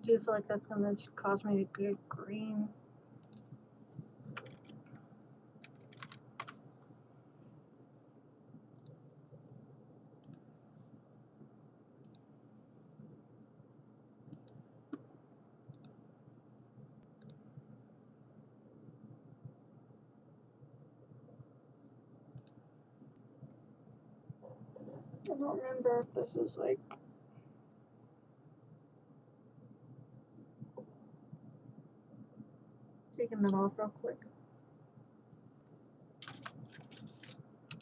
Do you feel like that's gonna cause me to get green? I don't remember if this is like taking that off real quick.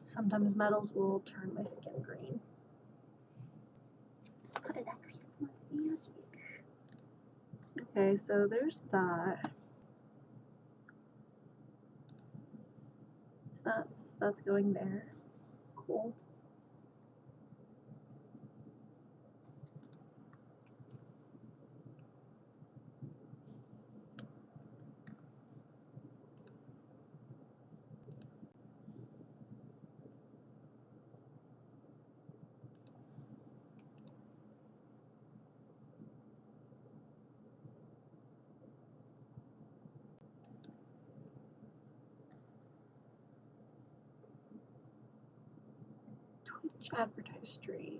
Sometimes metals will turn my skin green. Okay, so there's that. So that's going there. Cool. Twitch advertise stream.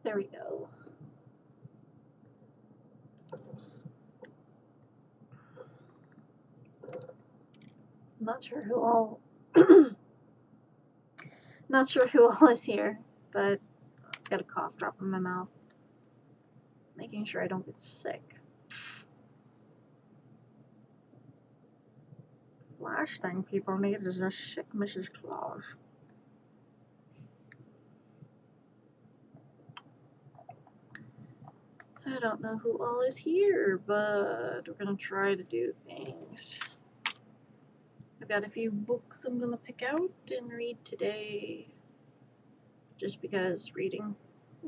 There we go. I'm not sure who all not sure who all is here, but I've got a cough drop in my mouth. Making sure I don't get sick. Last thing people need is a sick Mrs. Claus. I don't know who all is here, but we're gonna try to do things. I've got a few books I'm gonna pick out and read today, just because reading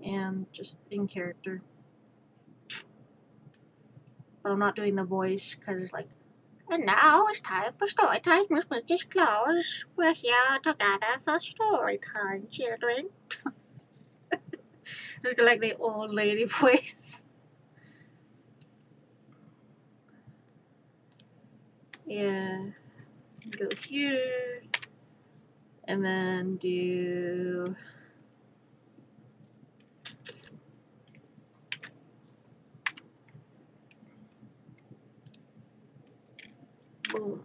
and just in character. But I'm not doing the voice because it's like, and now it's time for story time with Mrs. Claus. We're here together for story time, children. Look like the old lady voice. Yeah. Go here. And then do boom.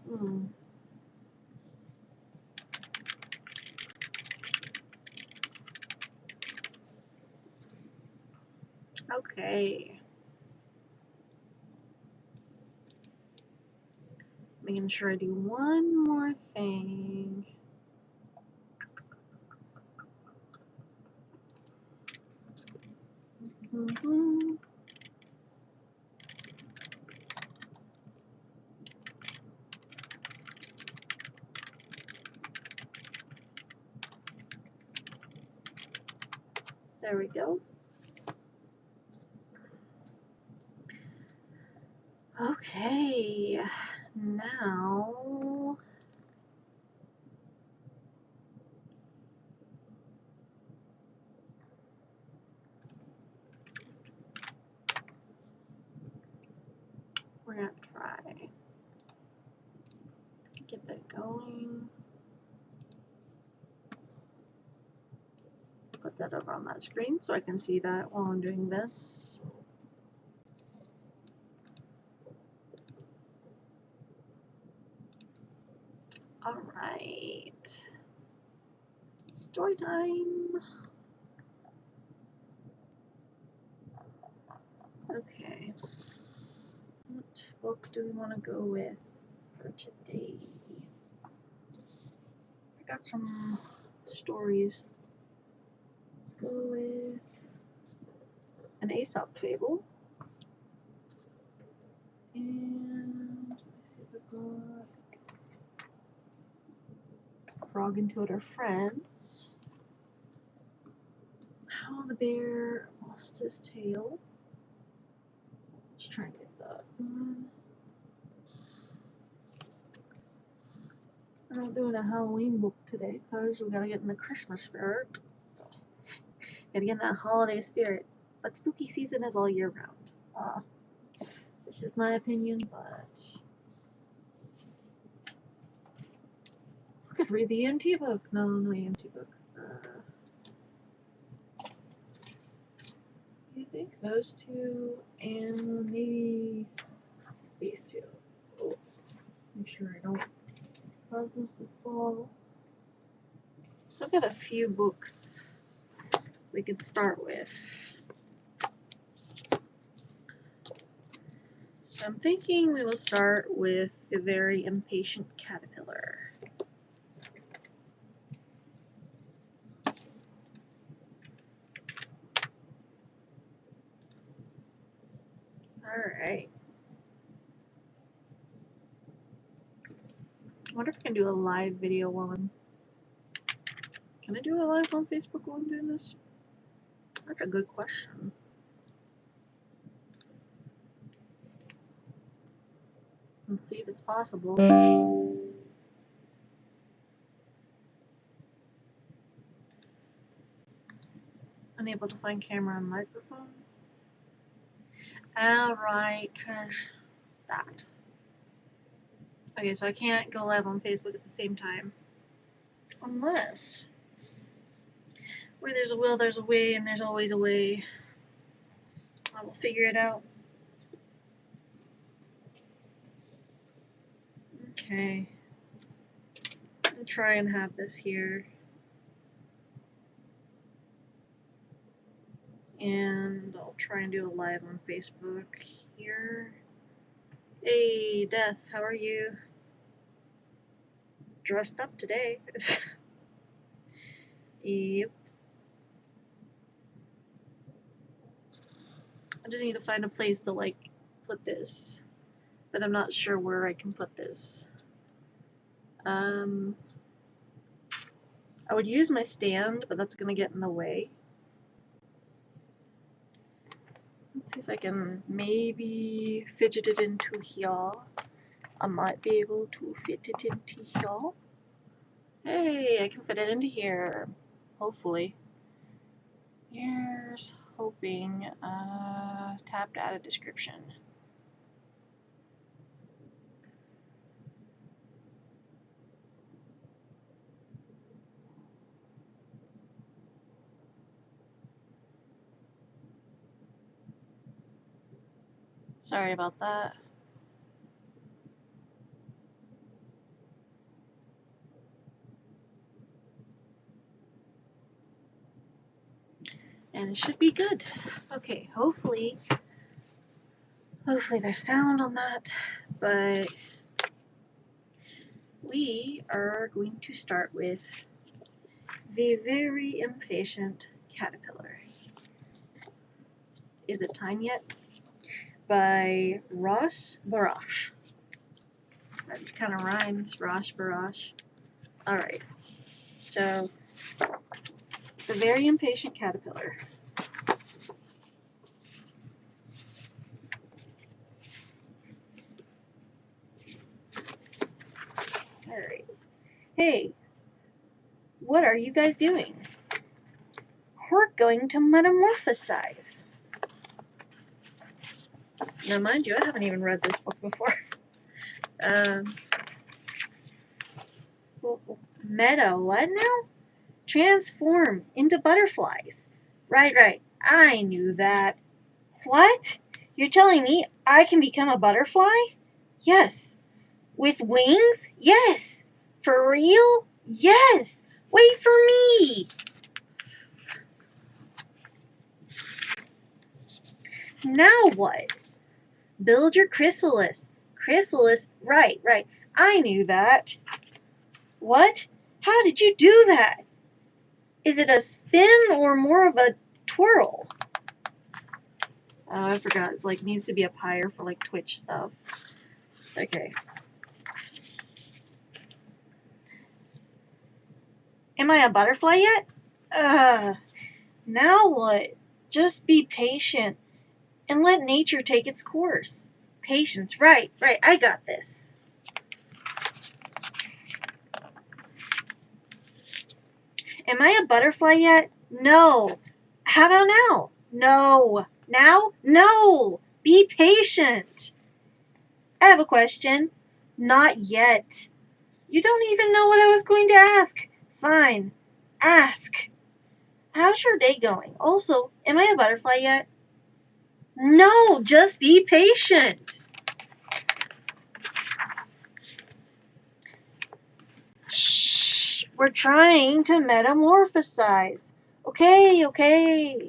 Mm-hmm. Okay. Making sure I do one more thing. Mm-hmm. There we go. Okay, now we're gonna try get that going. Put that over on that screen so I can see that while I'm doing this. All right, story time. Okay, what book do we want to go with for today? I got some stories. Let's go with an Aesop fable. And let me see if I've got Frog and Toad Are Friends. How the Bear Lost His Tail. Let's try and get that one. I'm not doing a Halloween book today because we gotta get in the Christmas spirit. Gotta get in that holiday spirit. But spooky season is all year round. This is my opinion, but I could read the EMT book. No EMT book. I think those two and maybe these two. Oh, make sure I don't cause this to fall. So I've got a few books we could start with. So I'm thinking we will start with The Very Impatient Caterpillar. Alright. I wonder if I can do a live video while I'm... Can I do a live on Facebook while I'm doing this? That's a good question. Let's see if it's possible. Unable to find camera and microphone. Alright, cause that. Okay, so I can't go live on Facebook at the same time. Unless... where there's a will, there's a way, and there's always a way. I will figure it out. Okay. I'll try and have this here. And I'll try and do a live on Facebook here. Hey, Death, how are you? Dressed up today. Yep. I just need to find a place to, like, put this. But I'm not sure where I can put this. I would use my stand, but that's gonna get in the way. Let's see if I can maybe fidget it into here. I might be able to fit it into here. Hey, I can fit it into here. Hopefully. Here's hoping. Tab data description. Sorry about that. And it should be good. Okay, hopefully there's sound on that, but we are going to start with The Very Impatient Caterpillar. Is it time yet? By Ross Barash. That kind of rhymes, Rosh Barash. Alright, so The Very Impatient Caterpillar. Alright. Hey, what are you guys doing? We're going to metamorphosize. Now, mind you, I haven't even read this book before. Meta, what now? Transform into butterflies. Right. I knew that. What? You're telling me I can become a butterfly? Yes. With wings? Yes. For real? Yes. Wait for me. Now what? Build your chrysalis. Chrysalis? Right. I knew that. What? How did you do that? Is it a spin or more of a twirl? Oh, I forgot. It's like needs to be up higher for like Twitch stuff. Okay. Am I a butterfly yet? Now what? Just be patient and let nature take its course. Patience, right, I got this. Am I a butterfly yet? No. How about now? No. Now? No. Be patient. I have a question. Not yet. You don't even know what I was going to ask. Fine. Ask. How's your day going? Also, am I a butterfly yet? No, just be patient. Shh, we're trying to metamorphosize. Okay. I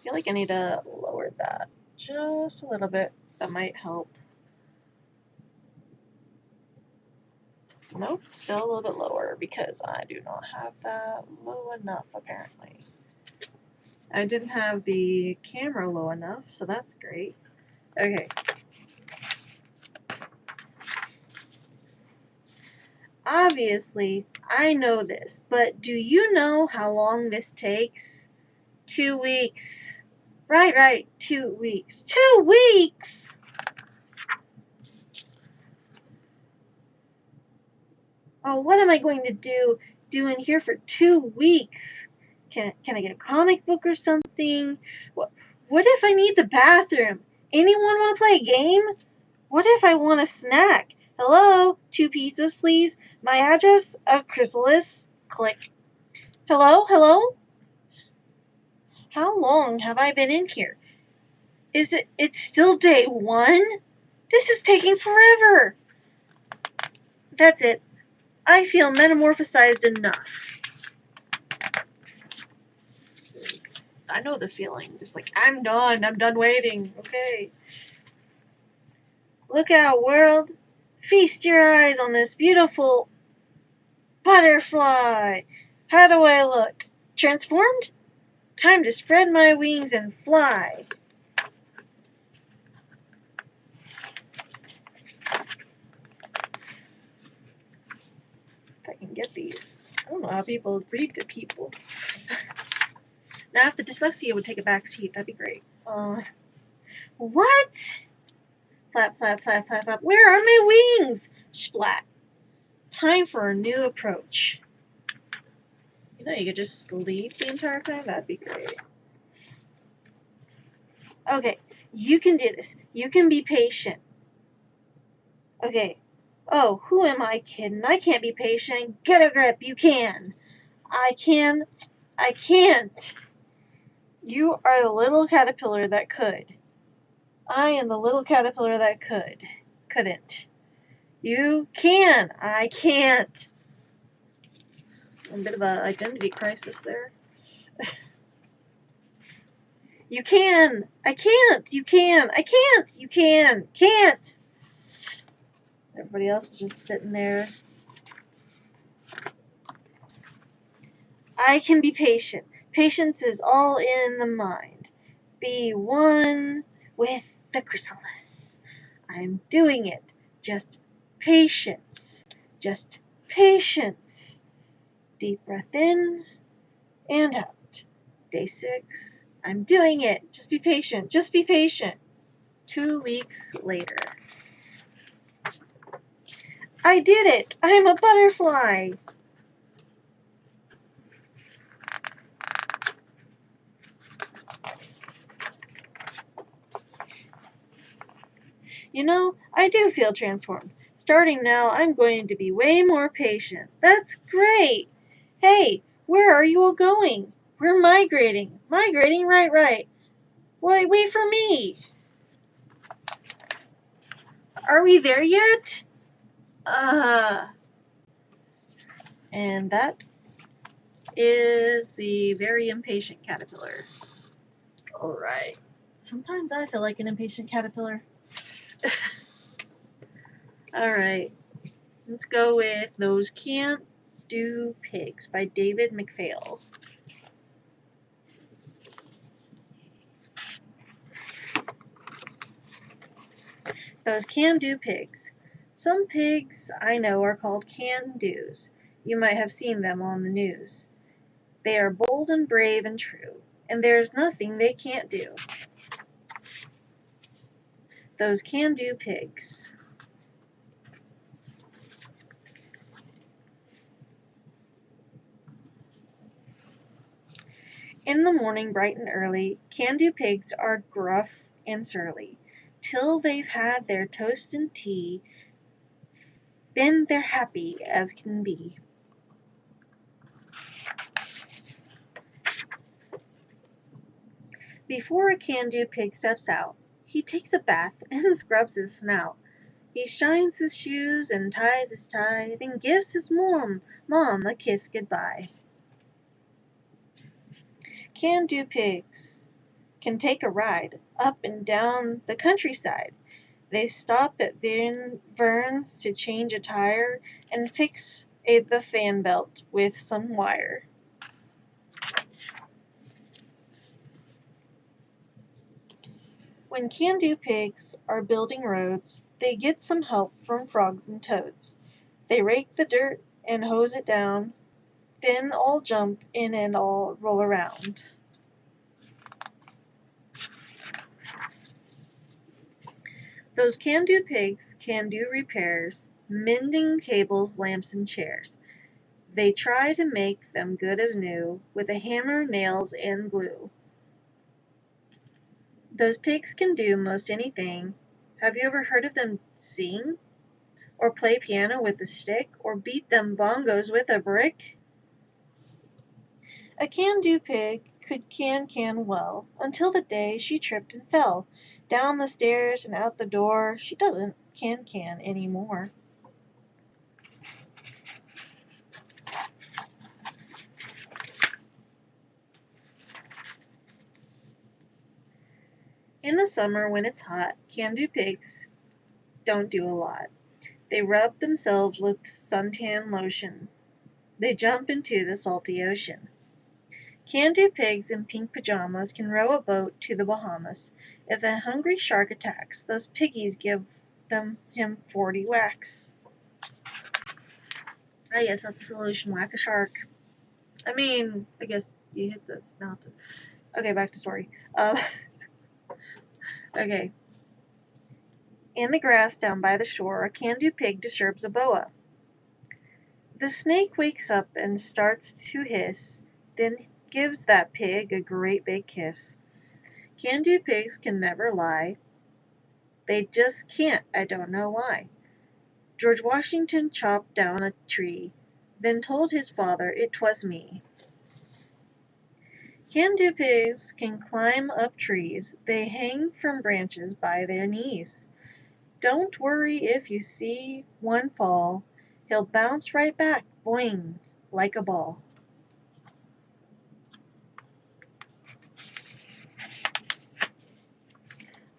feel like I need to lower that just a little bit. That might help. Nope, still a little bit lower because I do not have that low enough apparently. I didn't have the camera low enough, so that's great. Okay. Obviously, I know this, but do you know how long this takes? 2 weeks. Right, 2 weeks. 2 weeks! Oh, what am I going to do in here for 2 weeks? Can I get a comic book or something? What if I need the bathroom? Anyone want to play a game? What if I want a snack? Hello? 2 pizzas, please. My address? Chrysalis. Click. Hello? How long have I been in here? It's still day 1? This is taking forever. That's it. I feel metamorphosized enough. I know the feeling. Just like, I'm done waiting. Okay. Look out, world. Feast your eyes on this beautiful butterfly. How do I look? Transformed? Time to spread my wings and fly. If I can get these. I don't know how people read to people. Now, if the dyslexia would take a back seat, that'd be great. What? Flap. Where are my wings? Splat. Time for a new approach. You know, you could just sleep the entire time. That'd be great. Okay, you can do this. You can be patient. Okay. Oh, who am I kidding? I can't be patient. Get a grip. You can. I can't. You are the little caterpillar that could. I am the little caterpillar that couldn't. You can. I can't. A bit of an identity crisis there. You can. I can't. You can. I can't. You can. Can't. Everybody else is just sitting there. I can be patient. Patience is all in the mind. Be one with the chrysalis. I'm doing it. Just patience. Just patience. Deep breath in and out. Day 6. I'm doing it. Just be patient. Just be patient. 2 weeks later. I did it. I'm a butterfly. You know, I do feel transformed. Starting now, I'm going to be way more patient. That's great. Hey, where are you all going? We're migrating. Migrating, right. Wait for me. Are we there yet? And that is the very impatient caterpillar. Alright. Sometimes I feel like an impatient caterpillar. Alright. Let's go with Those Can't Do Pigs by David McPhail. Those can-do pigs. Some pigs I know are called can-dos. You might have seen them on the news. They are bold and brave and true, and there is nothing they can't do. Those can-do pigs. In the morning bright and early, can-do pigs are gruff and surly. Till they've had their toast and tea, then they're happy as can be. Before a can-do pig steps out, he takes a bath and scrubs his snout. He shines his shoes and ties his tie, then gives his mom a kiss goodbye. Can-do pigs can take a ride up and down the countryside. They stop at Vern's to change a tire and fix the fan belt with some wire. When can-do pigs are building roads, they get some help from frogs and toads. They rake the dirt and hose it down, then all jump in and all roll around. Those can-do pigs can do repairs, mending tables, lamps, and chairs. They try to make them good as new, with a hammer, nails, and glue. Those pigs can do most anything. Have you ever heard of them sing? Or play piano with a stick? Or beat them bongos with a brick? A can-do pig could can well, until the day she tripped and fell. Down the stairs and out the door, she doesn't can anymore. In the summer when it's hot, can-do pigs don't do a lot. They rub themselves with suntan lotion. They jump into the salty ocean. Can-do pigs in pink pajamas can row a boat to the Bahamas. If a hungry shark attacks, those piggies give him 40 whacks. Ah yes, that's the solution, whack a shark. I mean, I guess you hit the snout. Okay, back to story. Okay. In the grass down by the shore, a can-do pig disturbs a boa. The snake wakes up and starts to hiss, then gives that pig a great big kiss. Can-do pigs can never lie. They just can't, I don't know why. George Washington chopped down a tree, then told his father it 'twas me. Can-do pigs can climb up trees. They hang from branches by their knees. Don't worry if you see one fall. He'll bounce right back, boing, like a ball.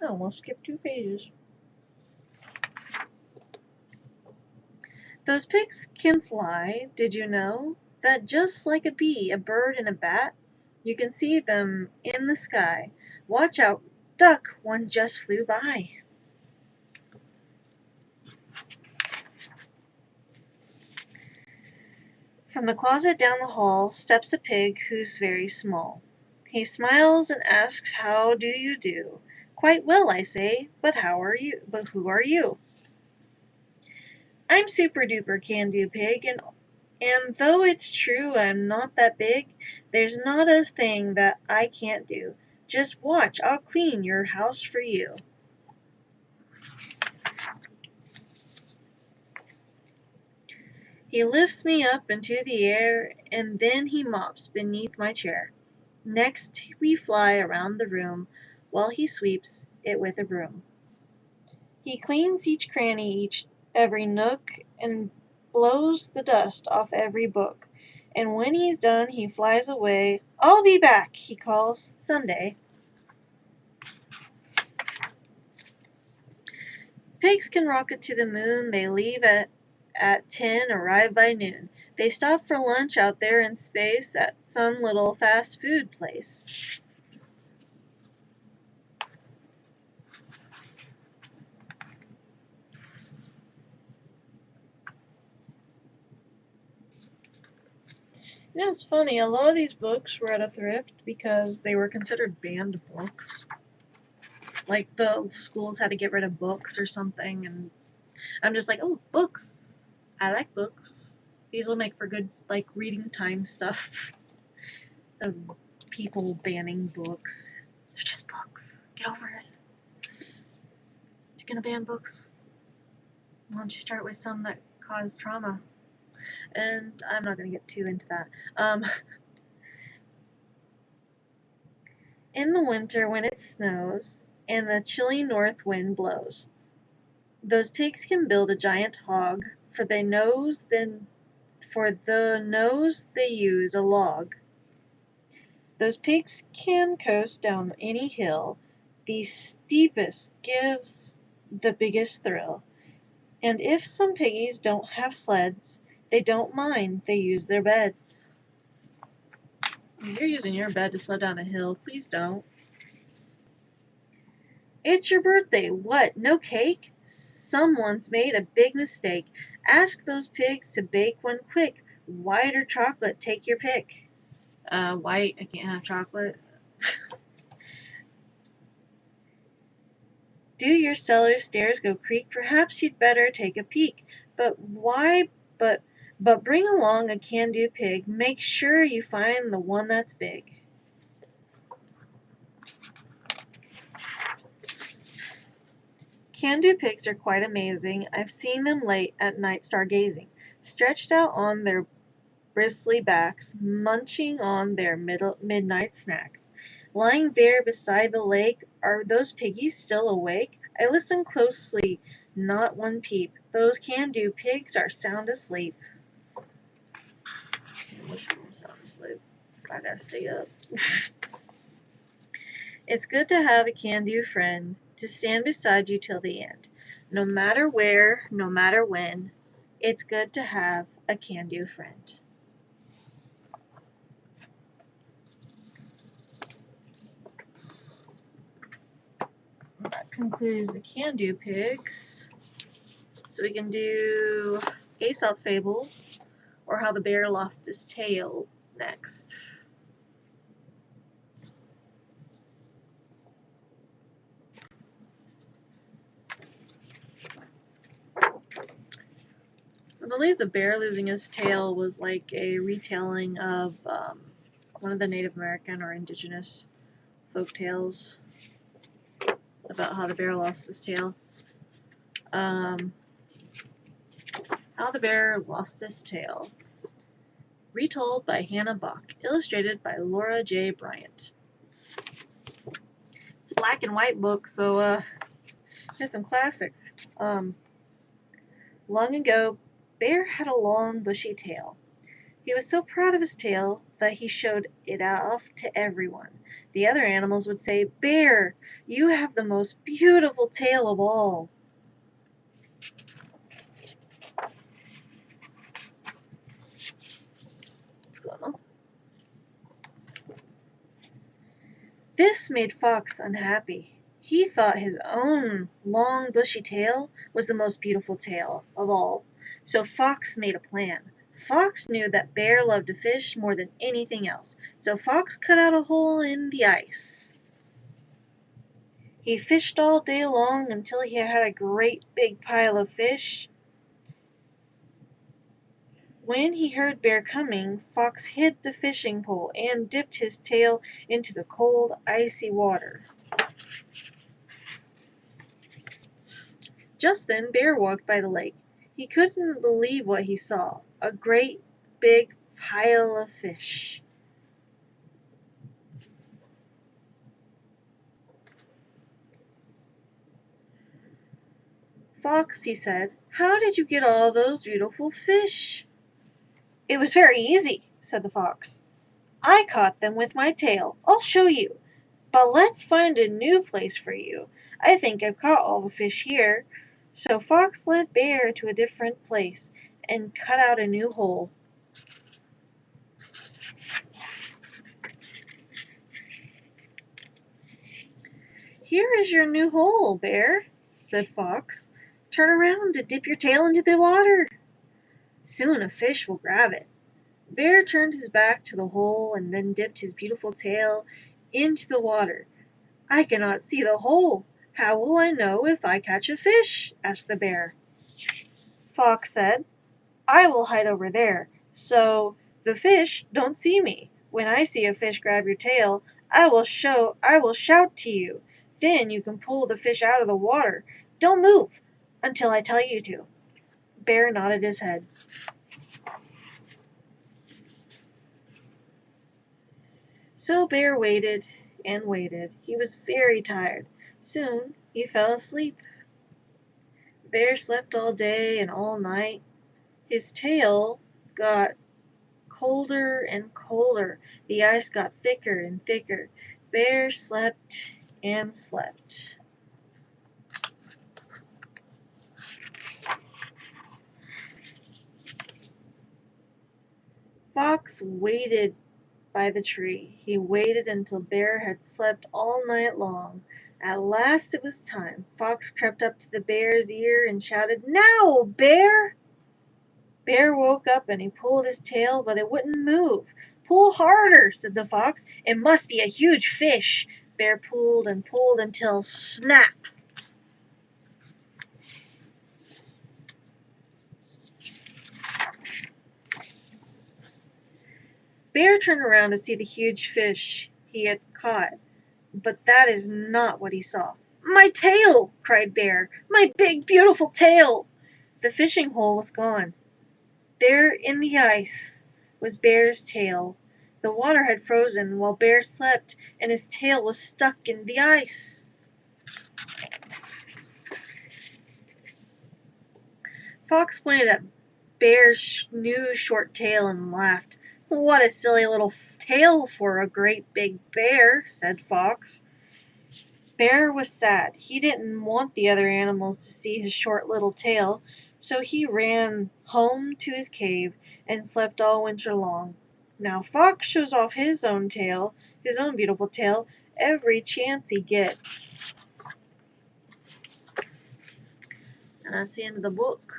I almost skipped 2 pages. Those pigs can fly, did you know? That just like a bee, a bird, and a bat, you can see them in the sky. Watch out, duck, one just flew by. From the closet down the hall steps a pig who's very small. He smiles and asks how do you do? Quite well, I say, but who are you? I'm super duper can-do pig, and though it's true I'm not that big, there's not a thing that I can't do. Just watch, I'll clean your house for you. He lifts me up into the air, and then he mops beneath my chair. Next we fly around the room, while he sweeps it with a broom. He cleans each cranny, every nook, and blows the dust off every book. And when he's done, he flies away. I'll be back, he calls, someday. Pigs can rocket to the moon. They leave at 10, arrive by noon. They stop for lunch out there in space at some little fast food place. You know, it's funny, a lot of these books were at a thrift because they were considered banned books. Like, the schools had to get rid of books or something, and I'm just like, oh, books. I like books. These will make for good, like, reading time stuff. Of people banning books. They're just books. Get over it. You're gonna ban books? Why don't you start with some that cause trauma? And I'm not gonna get too into that. In the winter when it snows and the chilly north wind blows, those pigs can build a giant hog, for the nose they use a log. Those pigs can coast down any hill, the steepest gives the biggest thrill. And if some piggies don't have sleds, they don't mind, they use their beds. You're using your bed to sled down a hill, please don't. It's your birthday, what, no cake? Someone's made a big mistake. Ask those pigs to bake one quick. White or chocolate, take your pick. White, I can't have chocolate. Do your cellar stairs go creak? Perhaps you'd better take a peek. But why, but bring along a can-do pig. Make sure you find the one that's big. Can-do pigs are quite amazing. I've seen them late at night stargazing, stretched out on their bristly backs, munching on their midnight snacks. Lying there beside the lake, are those piggies still awake? I listen closely, not one peep. Those can-do pigs are sound asleep. I wish I was sound asleep. I gotta stay up. It's good to have a can-do friend to stand beside you till the end. No matter where, no matter when, it's good to have a can-do friend. That concludes the can-do pigs. So we can do Aesop Fable or How the Bear Lost His Tail next. I believe the bear losing his tail was like a retelling of one of the Native American or indigenous folk tales about how the bear lost his tail. How the Bear Lost His Tail. Retold by Hannah Bach. Illustrated by Laura J. Bryant. It's a black and white book, so here's some classics. Long ago, Bear had a long, bushy tail. He was so proud of his tail that he showed it off to everyone. The other animals would say, "Bear, you have the most beautiful tail of all." What's going on? This made Fox unhappy. He thought his own long, bushy tail was the most beautiful tail of all. So Fox made a plan. Fox knew that Bear loved to fish more than anything else, so Fox cut out a hole in the ice. He fished all day long until he had a great big pile of fish. When he heard Bear coming, Fox hid the fishing pole and dipped his tail into the cold, icy water. Just then Bear walked by the lake. He couldn't believe what he saw, a great big pile of fish. "Fox," he said, "how did you get all those beautiful fish?" "It was very easy," said the Fox. "I caught them with my tail. I'll show you. But let's find a new place for you. I think I've caught all the fish here." So Fox led Bear to a different place and cut out a new hole. "Here is your new hole, Bear," said Fox. "Turn around to dip your tail into the water. Soon a fish will grab it. Bear turned his back to the hole and then dipped his beautiful tail into the water. I cannot see the hole. How will I know if I catch a fish? Asked the bear. Fox said, I will hide over there, so the fish don't see me. When I see a fish grab your tail, I will shout to you. Then you can pull the fish out of the water. Don't move until I tell you to. Bear nodded his head. So Bear waited and waited. He was very tired. Soon he fell asleep. Bear slept all day and all night. His tail got colder and colder. The ice got thicker and thicker. Bear slept and slept. Fox waited by the tree. He waited until Bear had slept all night long. At last it was time. Fox crept up to the bear's ear and shouted, Now, Bear! Bear woke up and he pulled his tail, but it wouldn't move. Pull harder, said the fox. It must be a huge fish. Bear pulled and pulled until snap! Bear turned around to see the huge fish he had caught, but that is not what he saw. My tail! Cried Bear. My big, beautiful tail! The fishing hole was gone. There in the ice was Bear's tail. The water had frozen while Bear slept, and his tail was stuck in the ice. Fox pointed at Bear's new short tail and laughed. What a silly little tail for a great big bear, said Fox. Bear was sad. He didn't want the other animals to see his short little tail, so he ran home to his cave and slept all winter long. Now Fox shows off his own tail, his own beautiful tail, every chance he gets. And that's the end of the book.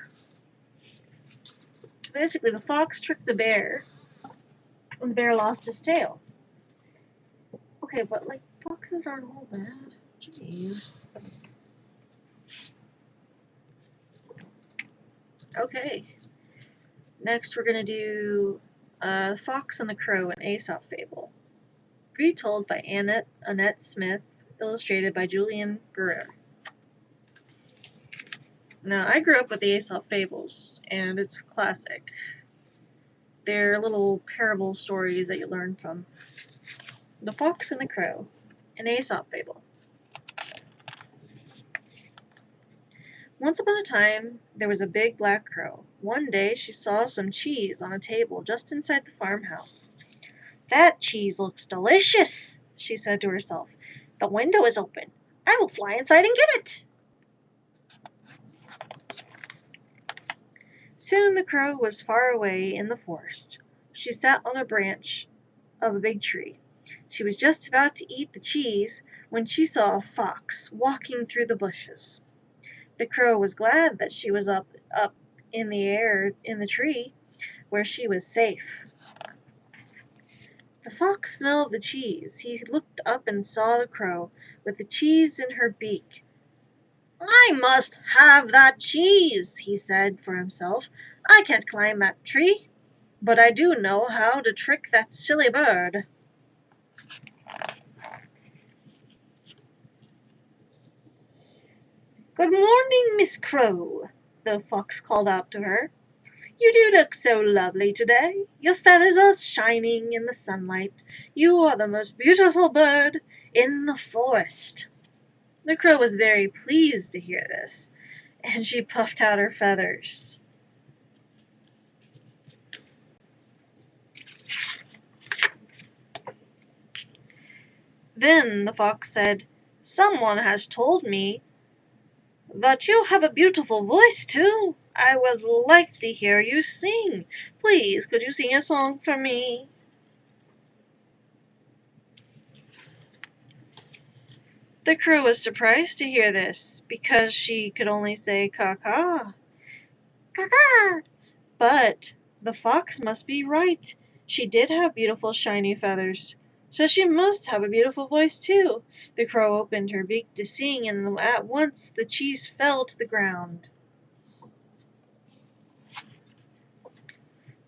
Basically, the fox tricked the bear, and the bear lost his tail. Okay, but like, foxes aren't all bad. Jeez. Okay. Next, we're going to do Fox and the Crow, an Aesop fable. Retold by Annette Smith, illustrated by Julian Guerrero. Now, I grew up with the Aesop fables, and it's classic. They're little parable stories that you learn from. The Fox and the Crow, an Aesop fable. Once upon a time, there was a big black crow. One day, she saw some cheese on a table just inside the farmhouse. That cheese looks delicious, she said to herself. The window is open. I will fly inside and get it. Soon the crow was far away in the forest. She sat on a branch of a big tree. She was just about to eat the cheese when she saw a fox walking through the bushes. The crow was glad that she was up in the air in the tree, where she was safe. The fox smelled the cheese. He looked up and saw the crow with the cheese in her beak. I must have that cheese, he said for himself. I can't climb that tree, but I do know how to trick that silly bird. Good morning, Miss Crow, the fox called out to her. You do look so lovely today. Your feathers are shining in the sunlight. You are the most beautiful bird in the forest. The crow was very pleased to hear this, and she puffed out her feathers. Then the fox said, Someone has told me that you have a beautiful voice too. I would like to hear you sing. Please, could you sing a song for me? The crow was surprised to hear this, because she could only say caw-caw. Caw-caw! But the fox must be right. She did have beautiful shiny feathers, so she must have a beautiful voice too. The crow opened her beak to sing, and at once the cheese fell to the ground.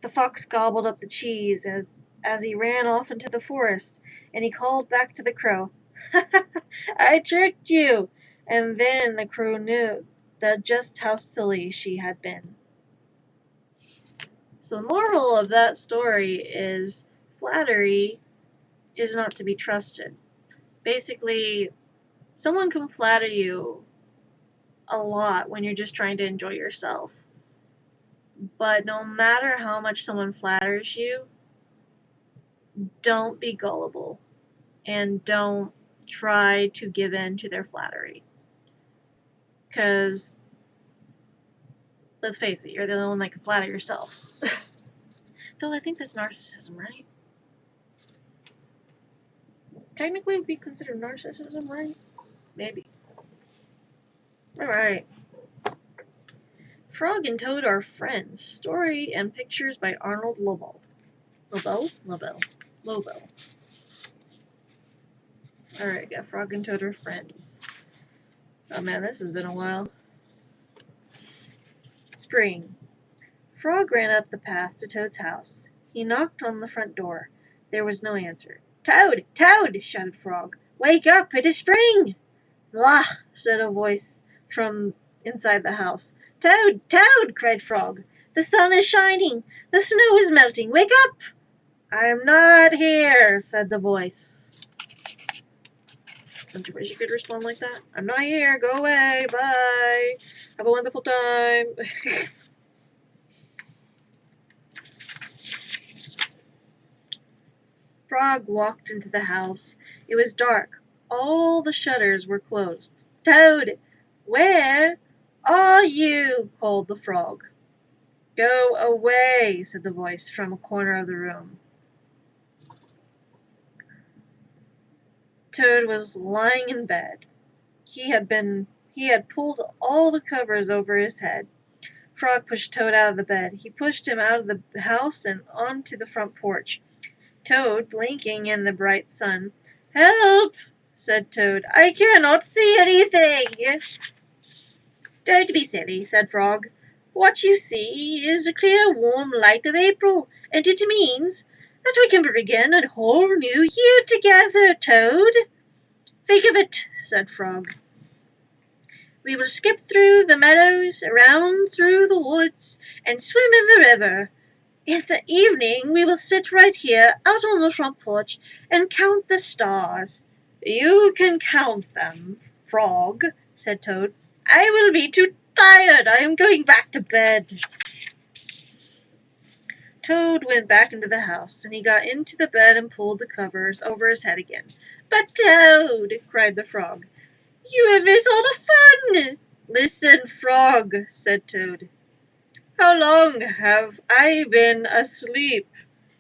The fox gobbled up the cheese as he ran off into the forest, and he called back to the crow, "Ha ha! I tricked you!" And then the crow knew just how silly she had been. So the moral of that story is flattery is not to be trusted. Basically, someone can flatter you a lot when you're just trying to enjoy yourself. But no matter how much someone flatters you, don't be gullible and don't try to give in to their flattery. Because, let's face it, you're the only one that can flatter yourself. Though I think that's narcissism, right? Technically, it would be considered narcissism, right? Maybe. Alright. Frog and Toad are friends. Story and pictures by Arnold Lobo. Lobo. Alright, got Frog and Toad are friends. Oh man, this has been a while. Spring. Frog ran up the path to Toad's house. He knocked on the front door. There was no answer. "Toad! Toad!" shouted Frog. "Wake up! It is spring!" "La!" said a voice from inside the house. "Toad! Toad!" cried Frog. "The sun is shining! The snow is melting! Wake up!" "I am not here," said the voice. Don't you wish you could respond like that? "I'm not here. Go away. Bye. Have a wonderful time." Frog walked into the house. It was dark. All the shutters were closed. "Toad, where are you?" called the frog. "Go away," said the voice from a corner of the room. Toad was lying in bed. He had pulled all the covers over his head. Frog pushed Toad out of the bed. He pushed him out of the house and onto the front porch. Toad, blinking in the bright sun. "Help!" said Toad. "I cannot see anything." "Don't be silly," said Frog. "What you see is the clear, warm light of April, and it means that we can begin a whole new year together, Toad." "Think of it," said Frog. "We will skip through the meadows, around through the woods, and swim in the river. In the evening we will sit right here out on the front porch and count the stars." "You can count them, Frog," said Toad. "I will be too tired. I am going back to bed." Toad went back into the house, and he got into the bed and pulled the covers over his head again. "But Toad," cried the frog, "you have missed all the fun." "Listen, Frog," said Toad. "How long have I been asleep?"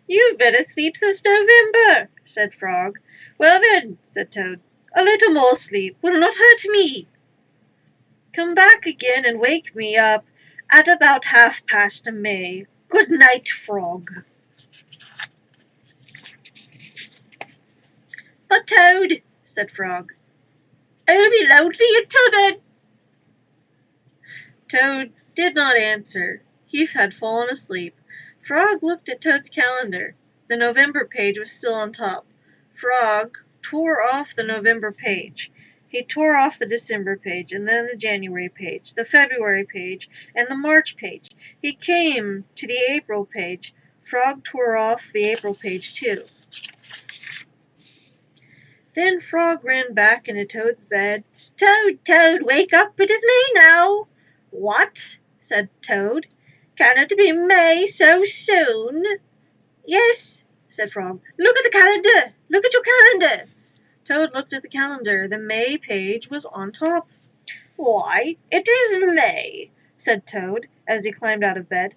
"You've been asleep since November," said Frog. "Well then," said Toad, "a little more sleep will not hurt me. Come back again and wake me up at about 1/2 May. Good night, Frog." "But Toad," said Frog, "I will be lonely until then." Toad did not answer. He had fallen asleep. Frog looked at Toad's calendar. The November page was still on top. Frog tore off the November page. He tore off the December page, and then the January page, the February page, and the March page. He came to the April page. Frog tore off the April page too. Then Frog ran back into Toad's bed. "Toad, Toad, wake up! It is May now." "What?" said Toad. "Can it be May so soon?" "Yes," said Frog. "Look at the calendar! Look at your calendar!" Toad looked at the calendar. The May page was on top. "Why, it is May," said Toad, as he climbed out of bed.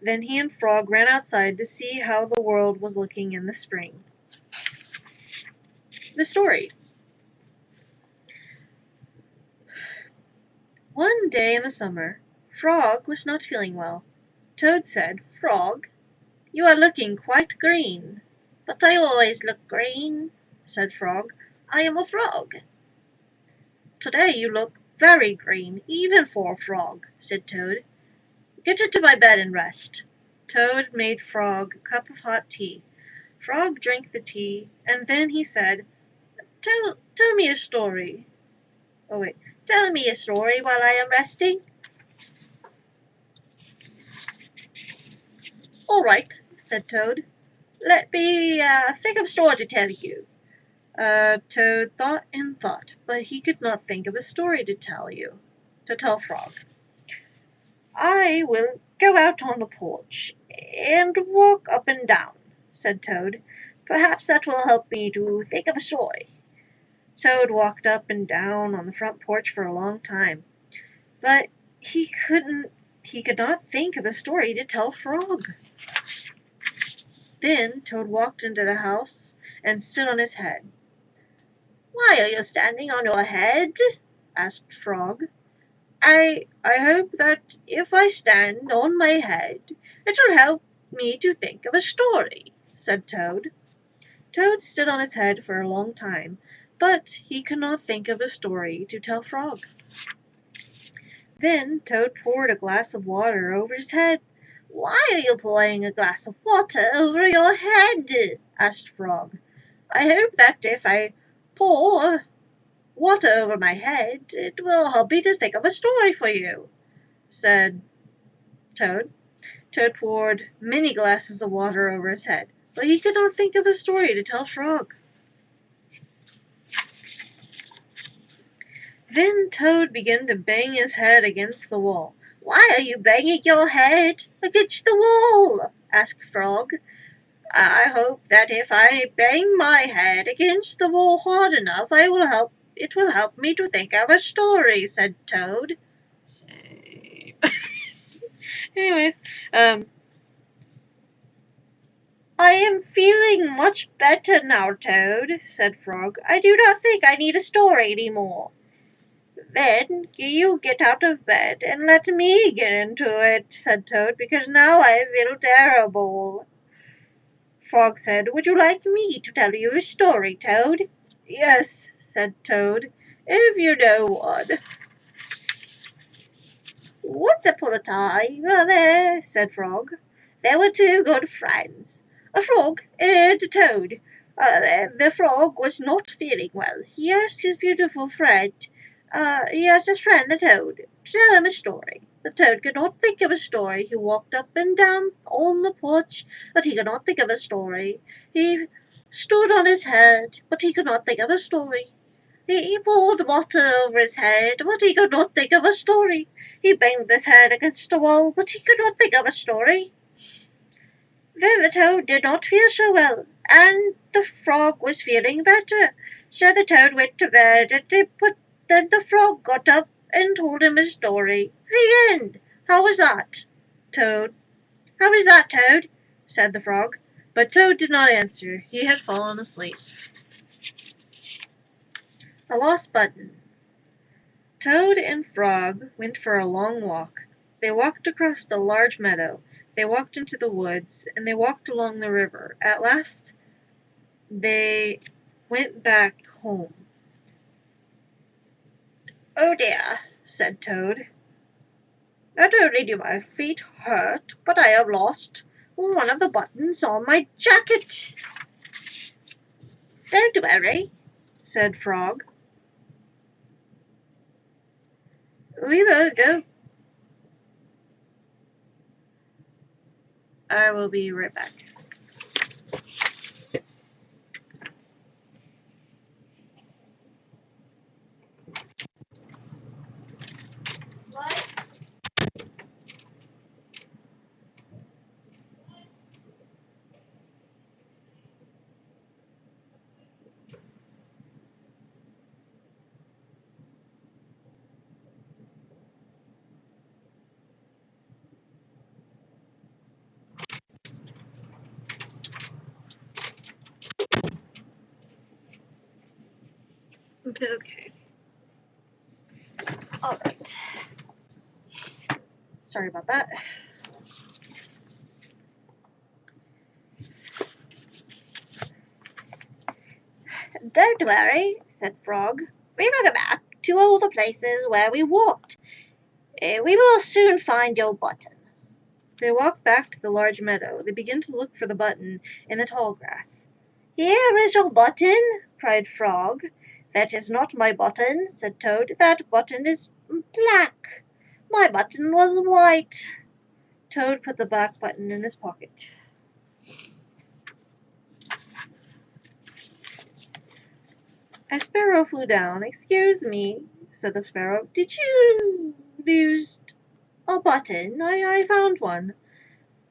Then he and Frog ran outside to see how the world was looking in the spring. The story. One day in the summer, Frog was not feeling well. Toad said, "Frog, You are looking quite green. But I always look green, said Frog. I am a frog. Today you look very green, even for a frog, said Toad. Get into my bed and rest. Toad made Frog a cup of hot tea. Frog drank the tea, and then he said, Tell me a story. Oh wait, tell me a story while I am resting. All right, said Toad. Let me think of a story to tell you. Toad thought and thought, but he could not think of a story to tell Frog. I will go out on the porch and walk up and down, said Toad. Perhaps that will help me to think of a story. Toad walked up and down on the front porch for a long time, but he could not think of a story to tell Frog. Then Toad walked into the house and stood on his head. Why are you standing on your head? Asked Frog. I hope that if I stand on my head, it will help me to think of a story, said Toad. Toad stood on his head for a long time, but he could not think of a story to tell Frog. Then Toad poured a glass of water over his head. Why are you pouring a glass of water over your head? Asked Frog. I hope that if I pour water over my head, it will help me to think of a story for you, said Toad. Toad poured many glasses of water over his head, but he could not think of a story to tell Frog. Then Toad began to bang his head against the wall. Why are you banging your head against the wall? Asked Frog. I hope that if I bang my head against the wall hard enough, it will help me to think of a story, said Toad. Same. Anyways, I am feeling much better now, Toad, said Frog. I do not think I need a story any more. Then you get out of bed and let me get into it, said Toad, because now I feel terrible. Frog said, Would you like me to tell you a story, Toad? Yes, said Toad, if you know one. Once upon a time, said Frog, there were two good friends, a frog and a toad. The frog was not feeling well. He asked his friend, the toad, to tell him a story. The toad could not think of a story. He walked up and down on the porch, but he could not think of a story. He stood on his head, but he could not think of a story. He poured water over his head, but he could not think of a story. He banged his head against the wall, but he could not think of a story. Then the toad did not feel so well, and the frog was feeling better. So the toad went to bed, and then the frog got up and told him a story. The end. How was that, Toad? How was that, Toad? Said the frog. But Toad did not answer. He had fallen asleep. A lost button. Toad and Frog went for a long walk. They walked across a large meadow. They walked into the woods, and they walked along the river. At last, they went back home. Oh dear, said Toad. Not only do my feet hurt, but I have lost one of the buttons on my jacket. Don't worry, said Frog. We will go. I will be right back. Okay. All right. Sorry about that. Don't worry, said Frog. We will go back to all the places where we walked. We will soon find your button. They walked back to the large meadow. They began to look for the button in the tall grass. Here is your button, cried Frog. That is not my button, said Toad. That button is black. My button was white. Toad put the black button in his pocket. A sparrow flew down. Excuse me, said the sparrow. Did you lose a button? I found one.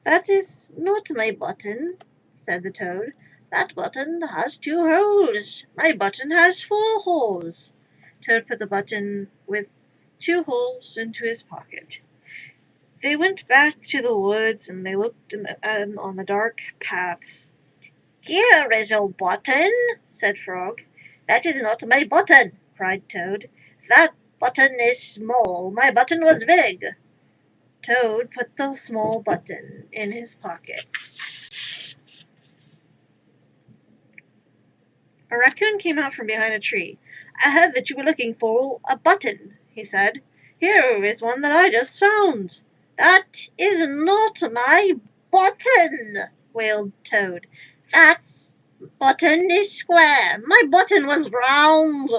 That is not my button, said the toad. That button has 2 holes. My button has 4 holes. Toad put the button with 2 holes into his pocket. They went back to the woods and they looked on the dark paths. Here is your button, said Frog. That is not my button, cried Toad. That button is small. My button was big. Toad put the small button in his pocket. A raccoon came out from behind a tree. I heard that you were looking for a button, he said. Here is one that I just found. That is not my button, wailed Toad. That button is square. My button was round.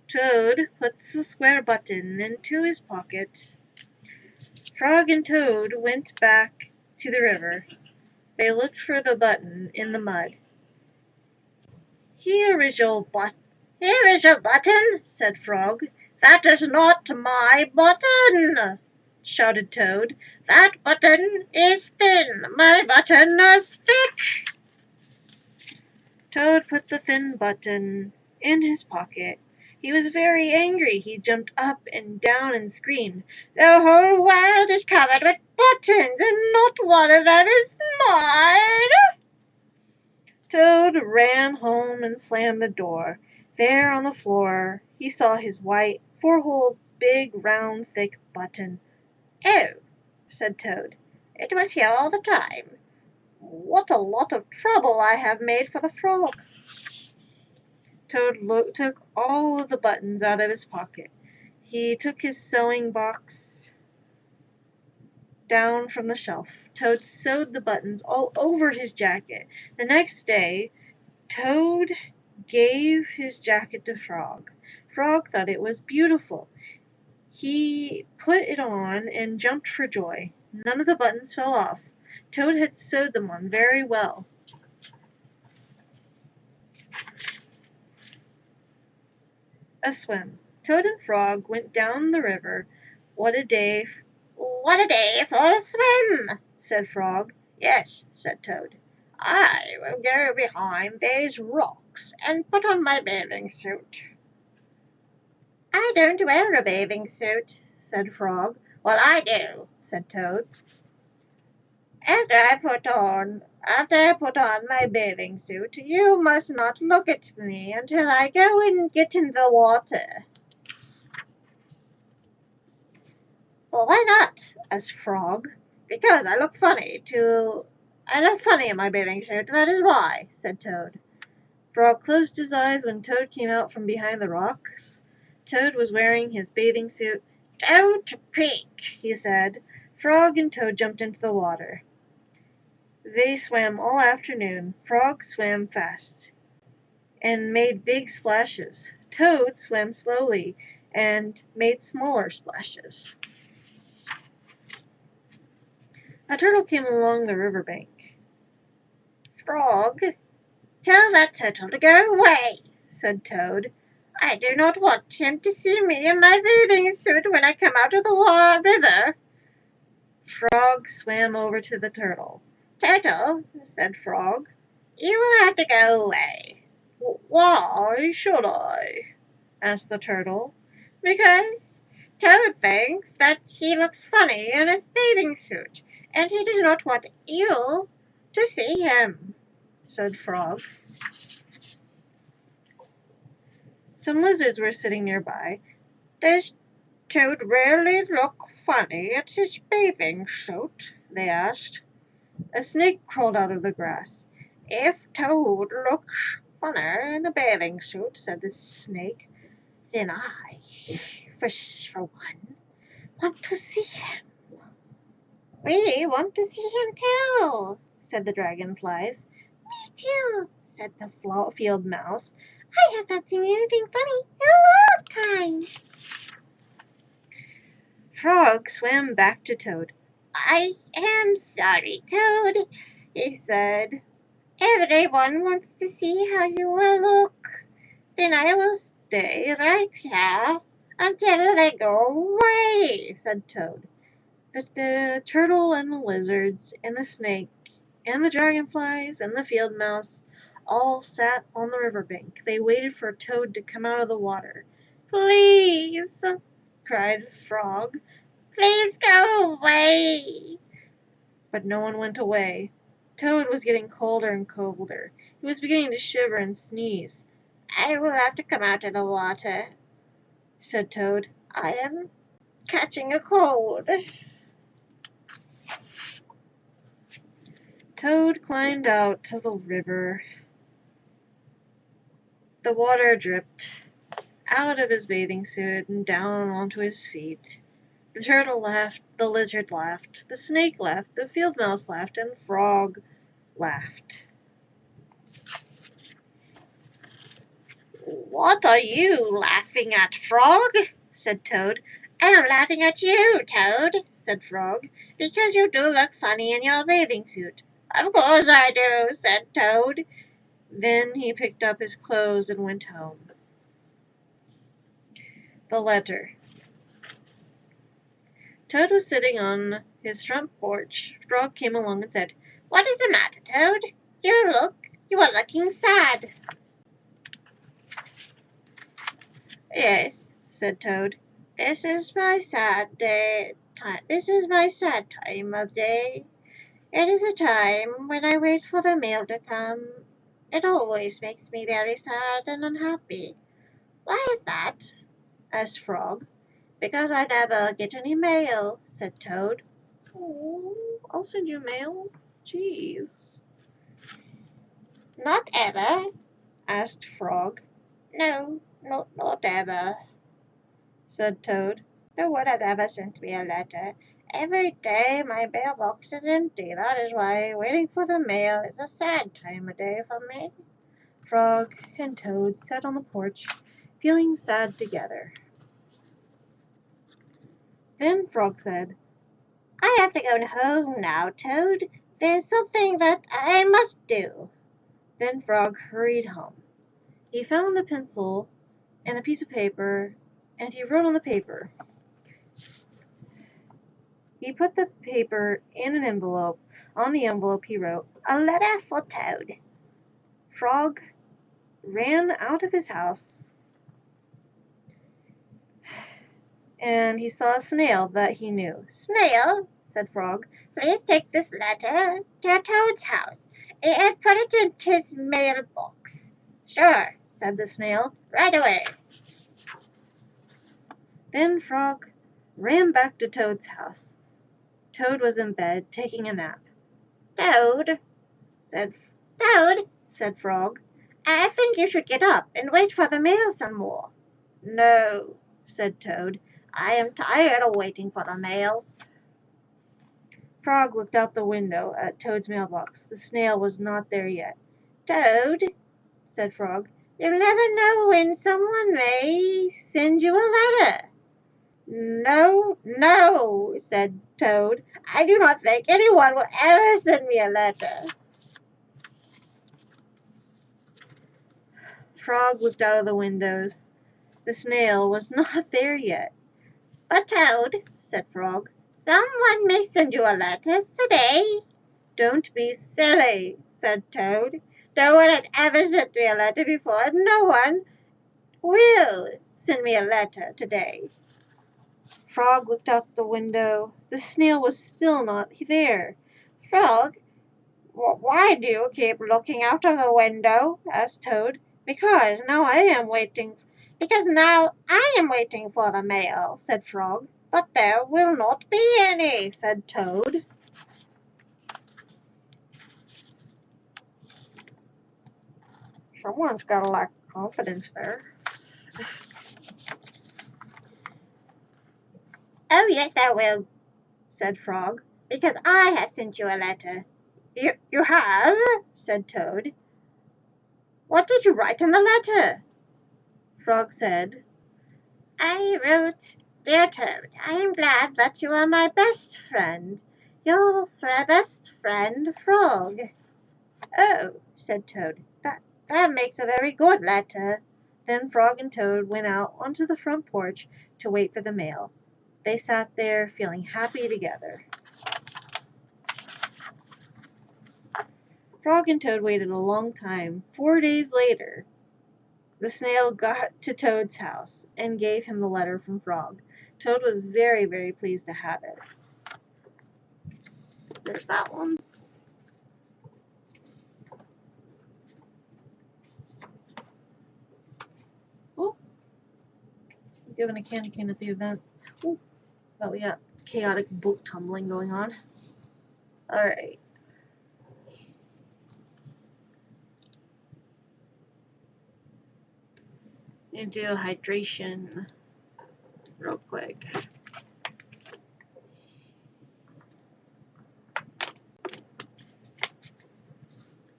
Toad put the square button into his pocket. Frog and Toad went back to the river. They looked for the button in the mud. Here is your button, said Frog. That is not my button, shouted Toad. That button is thin. My button is thick. Toad put the thin button in his pocket. He was very angry. He jumped up and down and screamed, The whole world is covered with buttons, and not one of them is mine. Toad ran home and slammed the door. There on the floor he saw his white, 4-hole, big, round, thick button. Oh, said Toad, it was here all the time. What a lot of trouble I have made for the frog. Toad took all of the buttons out of his pocket. He took his sewing box down from the shelf. Toad sewed the buttons all over his jacket. The next day, Toad gave his jacket to Frog. Frog thought it was beautiful. He put it on and jumped for joy. None of the buttons fell off. Toad had sewed them on very well. A swim. Toad and Frog went down the river. What a day for a swim, said Frog. Yes, said Toad. I will go behind these rocks and put on my bathing suit. I don't wear a bathing suit, said Frog. Well, I do, said Toad. After I put on my bathing suit, you must not look at me until I go and get in the water. Well, why not? Asked Frog. Because I look funny in my bathing suit, that is why, said Toad. Frog closed his eyes when Toad came out from behind the rocks. Toad was wearing his bathing suit. Don't peek, he said. Frog and Toad jumped into the water. They swam all afternoon. Frog swam fast and made big splashes. Toad swam slowly and made smaller splashes. A turtle came along the riverbank. Frog, tell that turtle to go away, said Toad. I do not want him to see me in my bathing suit when I come out of the river. Frog swam over to the turtle. Turtle, said Frog, you will have to go away. Why should I? Asked the turtle. Because Toad thinks that he looks funny in his bathing suit, and he does not want you to see him, said Frog. Some lizards were sitting nearby. Does Toad really look funny in his bathing suit? They asked. A snake crawled out of the grass. If Toad looks funner in a bathing suit, said the snake. Then I, for one, want to see him. We want to see him too, said the dragonflies. Me too, said the field mouse. I have not seen anything funny in a long time. Frog swam back to Toad. I am sorry, Toad, he said. Everyone wants to see how you will look. Then I will stay right here until they go away, said Toad. The turtle and the lizards and the snake and the dragonflies and the field mouse all sat on the riverbank. They waited for Toad to come out of the water. Please, cried Frog. Please go away. But no one went away. Toad was getting colder and colder. He was beginning to shiver and sneeze. I will have to come out of the water, said Toad. I am catching a cold. Toad climbed out of the river. The water dripped out of his bathing suit and down onto his feet. The turtle laughed, the lizard laughed, the snake laughed, the field mouse laughed, and the frog laughed. What are you laughing at, Frog? Said Toad. I am laughing at you, Toad, said Frog, because you do look funny in your bathing suit. Of course I do, said Toad. Then he picked up his clothes and went home. The letter. Toad was sitting on his front porch. Frog came along and said, What is the matter, Toad? You are looking sad. Yes, said Toad. This is my sad time of day. It is a time when I wait for the mail to come. It always makes me very sad and unhappy. Why is that? Asked Frog. Because I never get any mail, said Toad. Oh, I'll send you mail. Jeez. Not ever? Asked Frog. No, not ever, said Toad. No one has ever sent me a letter. Every day my mailbox is empty. That is why waiting for the mail is a sad time of day for me. Frog and Toad sat on the porch, feeling sad together. Then Frog said, I have to go home now, Toad. There's something that I must do. Then Frog hurried home. He found a pencil and a piece of paper, and he wrote on the paper. He put the paper in an envelope. On the envelope he wrote, A letter for Toad. Frog ran out of his house, and he saw a snail that he knew. Snail, said Frog, please take this letter to Toad's house and put it in his mailbox. Sure, said the snail, right away. Then Frog ran back to Toad's house. Toad was in bed, taking a nap. Toad, said Frog, I think you should get up and wait for the mail some more. No, said Toad, I am tired of waiting for the mail. Frog looked out the window at Toad's mailbox. The snail was not there yet. Toad, said Frog, you'll never know when someone may send you a letter. No, said Toad. I do not think anyone will ever send me a letter. Frog looked out of the windows. The snail was not there yet. But Toad, said Frog, someone may send you a letter today. Don't be silly, said Toad. No one has ever sent me a letter before, and no one will send me a letter today. Frog looked out the window. The snail was still not there. Frog, why do you keep looking out of the window? Asked Toad. Because now I am waiting for the mail, said Frog. But there will not be any, said Toad. Someone's got to lack confidence there. Oh, yes, I will, said Frog, because I have sent you a letter. You have? Said Toad. What did you write in the letter? Frog said, I wrote, Dear Toad, I am glad that you are my best friend. Your best friend, Frog. Oh, said Toad, that makes a very good letter. Then Frog and Toad went out onto the front porch to wait for the mail. They sat there feeling happy together. Frog and Toad waited a long time. 4 days later, the snail got to Toad's house and gave him the letter from Frog. Toad was very, very pleased to have it. There's that one. Oh, I'm giving a candy cane at the event. Oh, but we got chaotic book tumbling going on. Alright. Need to do hydration real quick.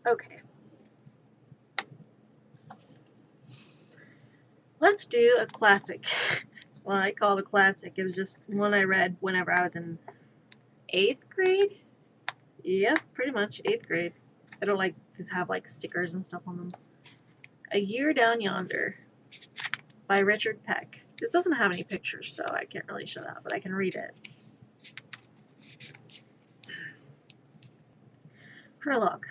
Okay. Let's do a classic. Well, I call it a classic. It was just one I read whenever I was in 8th grade. Yeah, pretty much 8th grade. I don't like these have like stickers and stuff on them. A Year Down Yonder by Richard Peck. This doesn't have any pictures, so I can't really show that, but I can read it. Prologue.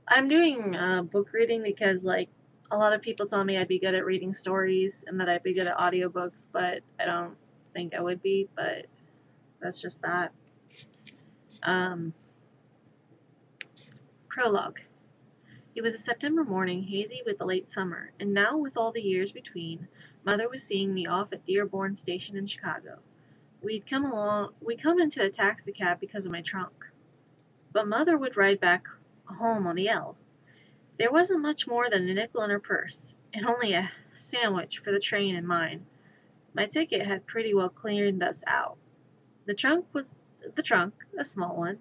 I'm doing book reading because, like, a lot of people tell me I'd be good at reading stories and that I'd be good at audiobooks, but I don't think I would be, but that's just that. Prologue. It was a September morning, hazy with the late summer, and now, with all the years between, Mother was seeing me off at Dearborn Station in Chicago. We'd come into a taxicab because of my trunk. But Mother would ride back home on the L. There wasn't much more than a nickel in her purse, and only a sandwich for the train and mine. My ticket had pretty well cleared us out. The trunk, a small one,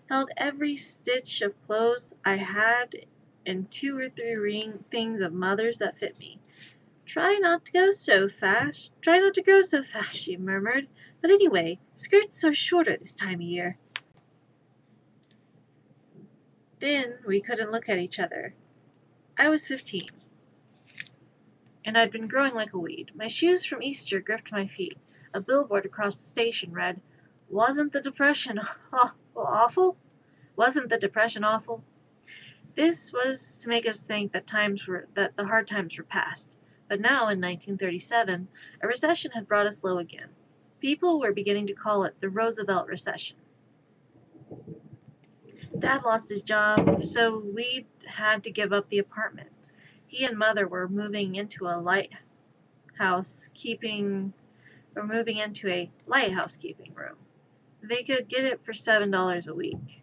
held every stitch of clothes I had and 2 or 3 things of Mother's that fit me. Try not to grow so fast, she murmured. But anyway, skirts are shorter this time of year. Then we couldn't look at each other. I was 15, and I'd been growing like a weed. My shoes from Easter gripped my feet. A billboard across the station read, Wasn't the Depression awful? Wasn't the Depression awful? This was to make us think that the hard times were past. But now, in 1937, a recession had brought us low again. People were beginning to call it the Roosevelt recession. Dad lost his job, so we had to give up the apartment. He and Mother were moving into a lighthouse keeping room. They could get it for $7 a week.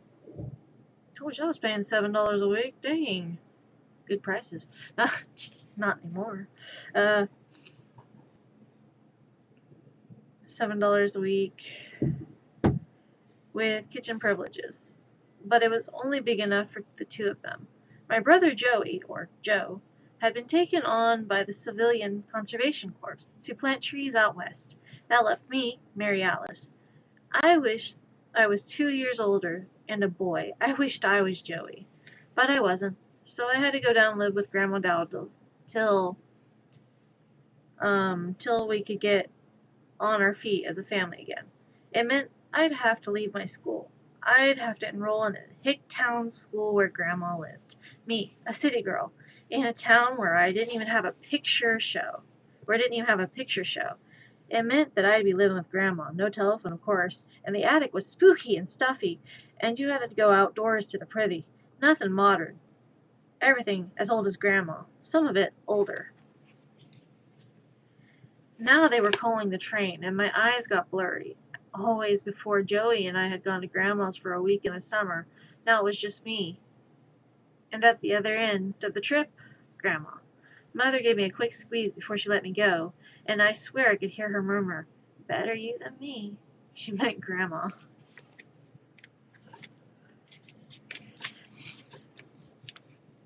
I wish I was paying $7 a week. Dang. Good prices. Not anymore. $7 a week with kitchen privileges. But it was only big enough for the 2 of them. My brother Joey, or Joe, had been taken on by the Civilian Conservation Corps to plant trees out west. That left me, Mary Alice. I wished I was 2 years older and a boy. I wished I was Joey. But I wasn't, so I had to go down and live with Grandma Dowdle till we could get on our feet as a family again. It meant I'd have to leave my school. I'd have to enroll in a hick-town school where Grandma lived. Me, a city girl, in a town where I didn't even have a picture show. It meant that I'd be living with Grandma, no telephone, of course, and the attic was spooky and stuffy, and you had to go outdoors to the privy. Nothing modern. Everything as old as Grandma, some of it older. Now they were calling the train, and my eyes got blurry. Always before, Joey and I had gone to Grandma's for a week in the summer. Now it was just me And at the other end of the trip, Grandma. Mother gave me a quick squeeze before she let me go, and I swear I could hear her murmur, "Better you than me." She meant Grandma.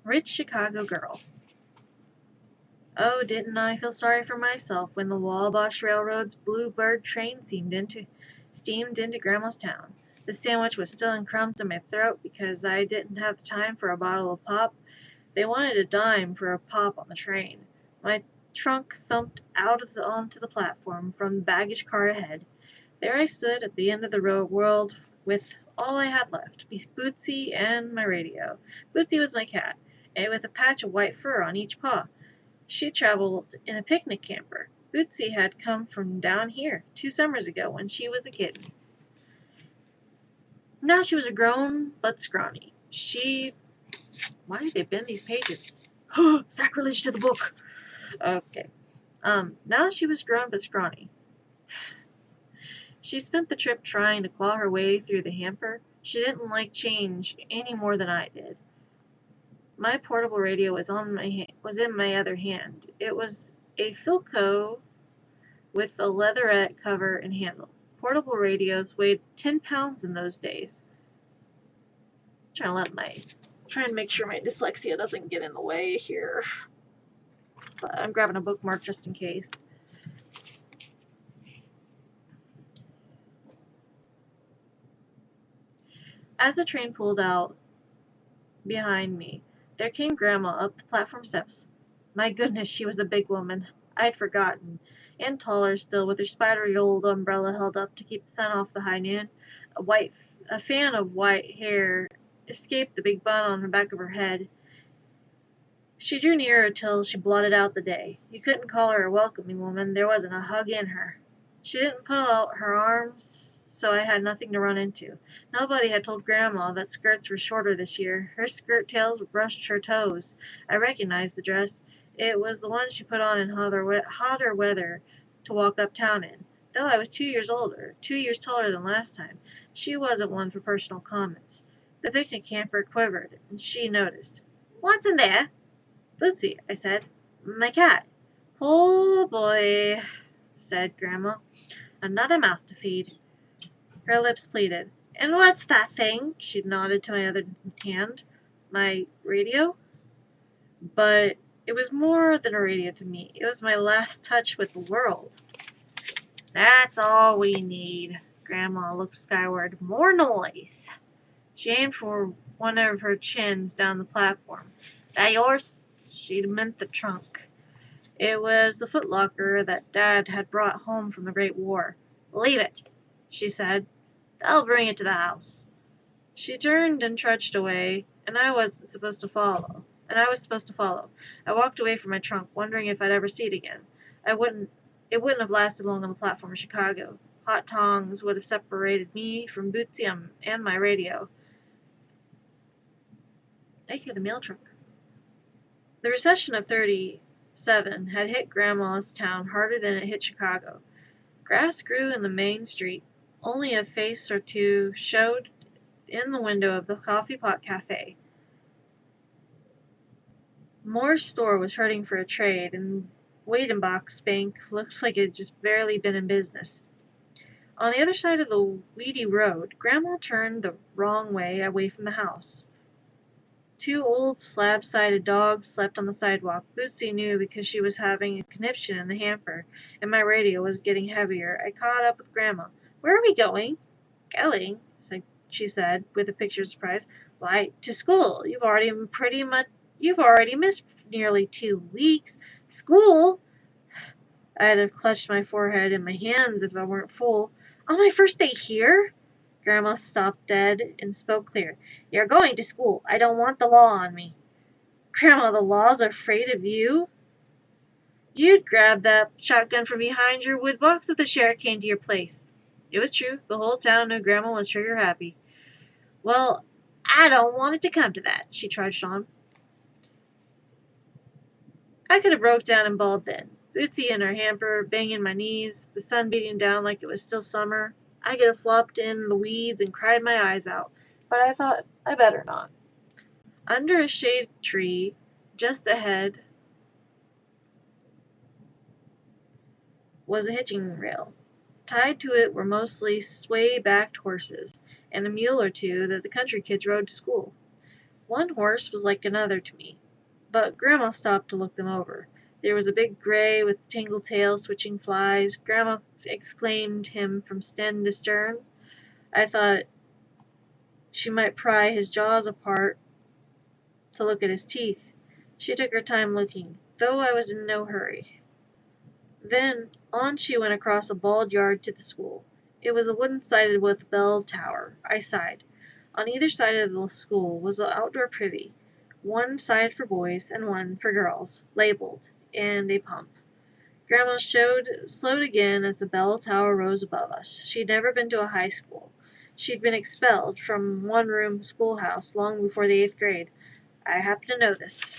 Rich Chicago Girl. Oh, didn't I feel sorry for myself when the Wabash Railroad's Bluebird train steamed into Grandma's town. The sandwich was still in crumbs in my throat because I didn't have the time for a bottle of pop. They wanted a dime for a pop on the train. My trunk thumped onto the platform from the baggage car ahead. There I stood at the end of the world with all I had left, Bootsy and my radio. Bootsy was my cat, and with a patch of white fur on each paw. She traveled in a picnic camper. Bootsy had come from down here 2 summers ago when she was a kitten. Now she was a grown but scrawny. Why did they bend these pages? Sacrilege to the book. Okay. Now she was grown but scrawny. She spent the trip trying to claw her way through the hamper. She didn't like change any more than I did. My portable radio was in my other hand. It was a Philco with a leatherette cover and handle. Portable radios weighed 10 pounds in those days. Trying to make sure my dyslexia doesn't get in the way here. But I'm grabbing a bookmark just in case. As the train pulled out behind me, there came Grandma up the platform steps. My goodness, she was a big woman. I'd forgotten. And taller still, with her spidery old umbrella held up to keep the sun off the high noon. A fan of white hair escaped the big bun on the back of her head. She drew nearer till she blotted out the day. You couldn't call her a welcoming woman. There wasn't a hug in her. She didn't pull out her arms, so I had nothing to run into. Nobody had told Grandma that skirts were shorter this year. Her skirt tails brushed her toes. I recognized the dress. It was the one she put on in hotter weather to walk uptown in. Though I was 2 years older, 2 years taller than last time, she wasn't one for personal comments. The picnic camper quivered, and she noticed. "What's in there?" "Bootsy," I said. "My cat." "Oh, boy," said Grandma. "Another mouth to feed." Her lips pleaded. "And what's that thing?" She nodded to my other hand. "My radio?" But it was more than a radio to me. It was my last touch with the world. "That's all we need." Grandma looked skyward. "More noise." She aimed for one of her chins down the platform. "That yours?" She meant the trunk. It was the footlocker that Dad had brought home from the Great War. "Leave it," she said. "They'll bring it to the house." She turned and trudged away, and I was supposed to follow. I walked away from my trunk, wondering if I'd ever see it again. It wouldn't have lasted long on the platform of Chicago. Hot tongs would have separated me from Bootsy and my radio. I hear the mail truck. The recession of '37 had hit Grandma's town harder than it hit Chicago. Grass grew in the main street. Only a face or two showed in the window of the Coffee Pot Cafe. Moore's store was hurting for a trade, and Weidenbach's bank looked like it had just barely been in business. On the other side of the weedy road, Grandma turned the wrong way away from the house. 2 old slab-sided dogs slept on the sidewalk. Bootsy knew because she was having a conniption in the hamper, and my radio was getting heavier. I caught up with Grandma. "Where are we going?" "Going," she said, with a picture of surprise. "Why, to school. You've already missed nearly 2 weeks. School?" I'd have clutched my forehead in my hands if I weren't full. "On my first day here?" Grandma stopped dead and spoke clear. "You're going to school. I don't want the law on me." "Grandma, the law's afraid of you?" "You'd grab that shotgun from behind your wood box if the sheriff came to your place." It was true. The whole town knew Grandma was trigger happy. "Well, I don't want it to come to that," she trudged on. I could have broke down and bawled then. Bootsy in her hamper, banging my knees, the sun beating down like it was still summer. I could have flopped in the weeds and cried my eyes out, but I thought I better not. Under a shade tree, just ahead, was a hitching rail. Tied to it were mostly sway-backed horses, and a mule or two that the country kids rode to school. One horse was like another to me, but Grandma stopped to look them over. There was a big gray with tangled tail switching flies. Grandma exclaimed him from stem to stern. I thought she might pry his jaws apart to look at his teeth. She took her time looking, though I was in no hurry. Then on she went across a bald yard to the school. It was a wooden-sided with a bell tower. I sighed. On either side of the school was an outdoor privy, one side for boys and one for girls, labeled, and a pump. Grandma slowed again as the bell tower rose above us. She'd never been to a high school. She'd been expelled from one-room schoolhouse long before the 8th grade. I happen to know this.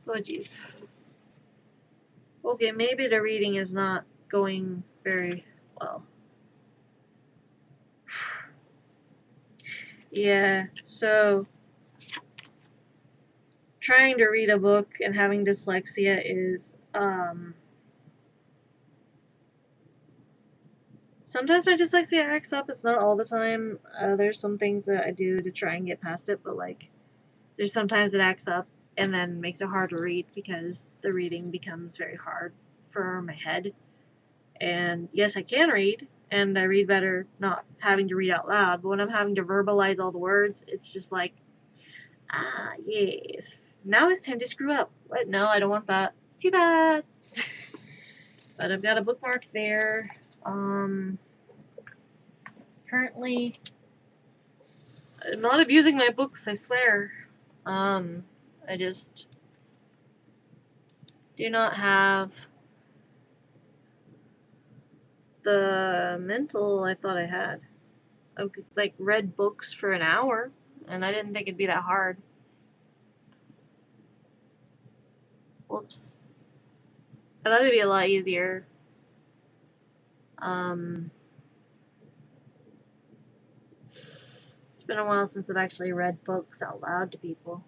Oh, jeez. Okay, maybe the reading is not going very well. Yeah, so trying to read a book and having dyslexia is, sometimes my dyslexia acts up. It's not all the time. There's some things that I do to try and get past it, but like, there's sometimes it acts up and then makes it hard to read because the reading becomes very hard for my head. And yes, I can read, and I read better not having to read out loud, but when I'm having to verbalize all the words, it's just like, ah, yes. Now it's time to screw up. What? No, I don't want that. Too bad. But I've got a bookmark there. Currently, I'm not abusing my books, I swear. I just do not have the mental I thought I had. I like read books for an hour, and I didn't think it'd be that hard. Whoops. I thought it'd be a lot easier. It's been a while since I've actually read books out loud to people.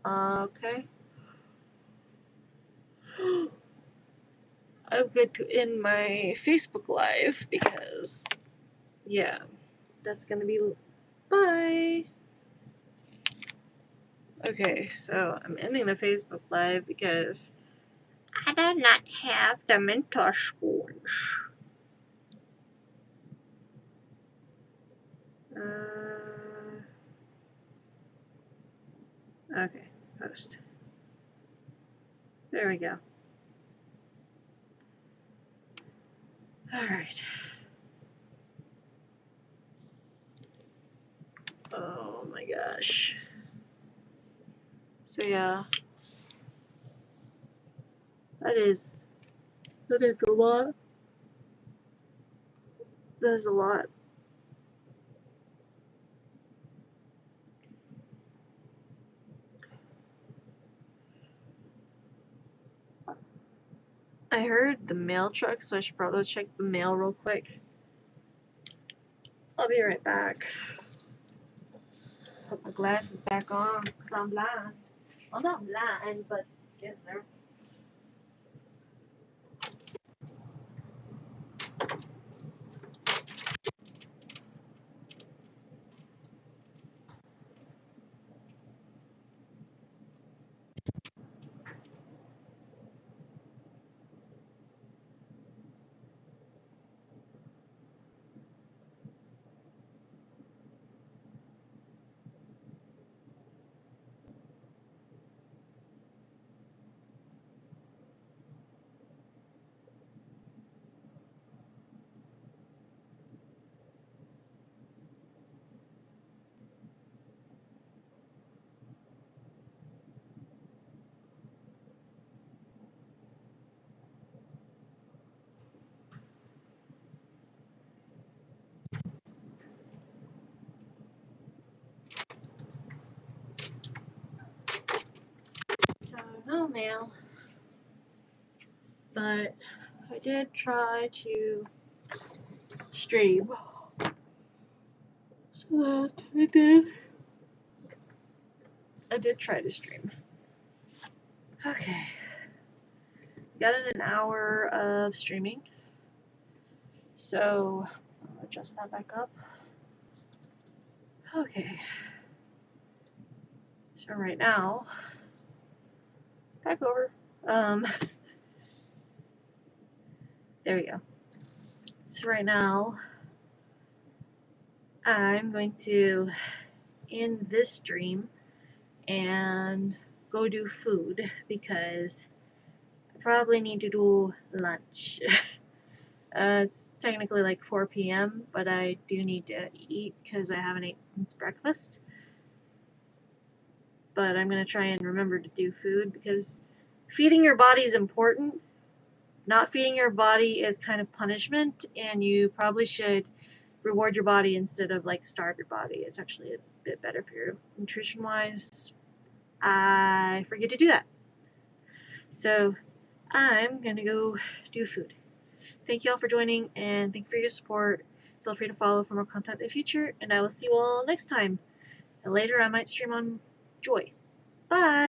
Okay. I'm good to end my Facebook Live because, yeah, that's gonna be. Bye! Okay, so I'm ending the Facebook Live because I do not have the mentor spoons. Okay, post. There we go. Alright. Oh my gosh. So yeah. That is a lot. That is a lot. I heard the mail truck, so I should probably check the mail real quick. I'll be right back. Put my glasses back on because I'm blind. I'm not blind, but getting there. So no mail, but I did try to stream. So I did try to stream. Okay. Got in an hour of streaming. So I'll adjust that back up. Okay. So right now, back over. There we go. So right now, I'm going to end this stream and go do food because I probably need to do lunch. It's technically like 4 p.m., but I do need to eat because I haven't eaten since breakfast. But I'm going to try and remember to do food because feeding your body is important. Not feeding your body is kind of punishment, and you probably should reward your body instead of like starve your body. It's actually a bit better for you nutrition wise. I forget to do that. So I'm going to go do food. Thank you all for joining, and thank you for your support. Feel free to follow for more content in the future, and I will see you all next time. And later I might stream on Joy. Bye!